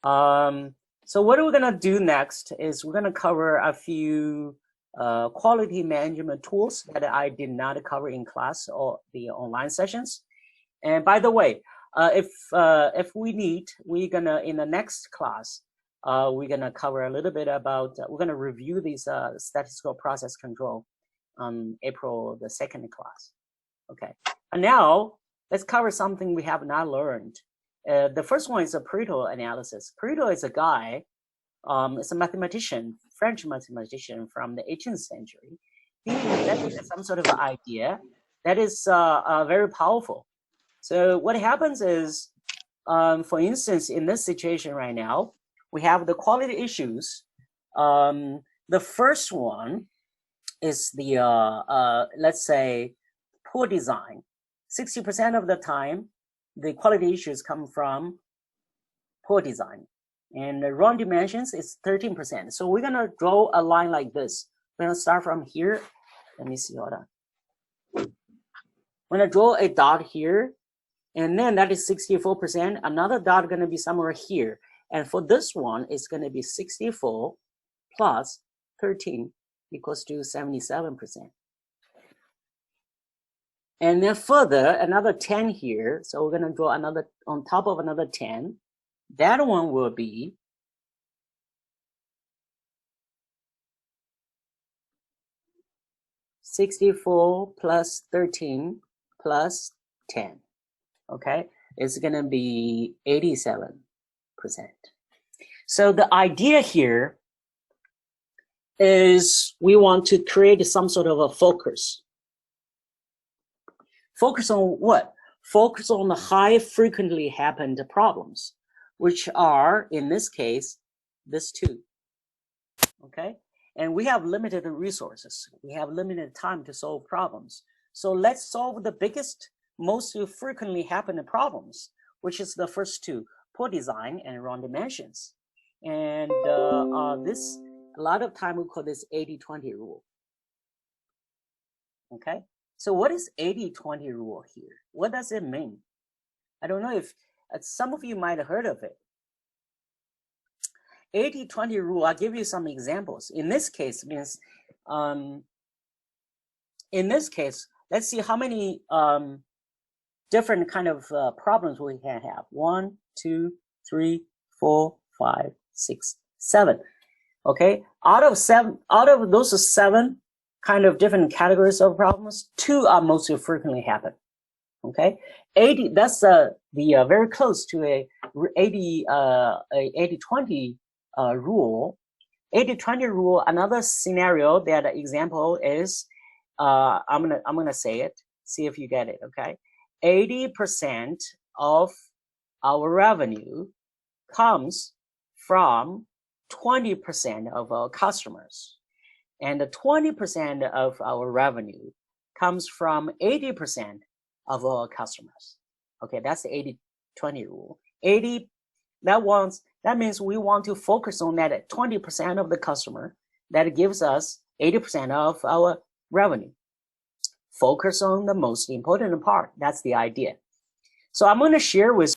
So what we're gonna do next is we're gonna cover a few quality management tools that I did not cover in class or the online sessions. And by the way, if we need, we're gonna in the next class, we're gonna cover a little bit about. We're gonna review these statistical process control on April the 2nd class. Okay, and now let's cover something we have not learned. The first one is a Pareto analysis. Pareto is a guy, it's a mathematician, French mathematician from the 18th century. He invented some sort of idea that is very powerful. So what happens is, for instance, in this situation right now, we have the quality issues. The first one is the, let's say, poor design. 60% of the time, the quality issues come from poor design. And the wrong dimensions is 13%. So we're gonna draw a line like this. We're gonna start from here. Let me see, hold on. We're gonna draw a dot here, and then that is 64%. Another dot gonna be somewhere here. And for this one, it's gonna be 64 plus 13 equals to 77%. And then further, another 10 here. So we're gonna draw another on top of another 10. That one will be 64 plus 13 plus 10. Okay, it's gonna be 87%. So the idea here is we want to create some sort of a focus. Focus on what? Focus on the high frequently happened problems, which are, in this case, this two, okay? And we have limited resources. We have limited time to solve problems. So let's solve the biggest, most frequently happening problems, which is the first two, poor design and wrong dimensions. And this, a lot of time we call this 80-20 rule, okay? So what is 80-20 rule here? What does it mean? I don't know if some of you might have heard of it. 80-20 rule, I'll give you some examples. In this case means, in this case, let's see how many different kind of problems we can have. 1, 2, 3, 4, 5, 6, 7. Okay, out of those 7 kind of different categories of problems, 2 are most frequently happen. Okay, 80, that's the very close to a 80-20 rule. 80-20 rule. Another scenario, that example is, I'm gonna say it. See if you get it. Okay, 80% of our revenue comes from 20% of our customers, and 20% of our revenue comes from 80% of our customers. Okay, that's the 80-20 rule. 80, that means we want to focus on that 20% of the customer that gives us 80% of our revenue. Focus on the most important part. That's the idea. So I'm going to share with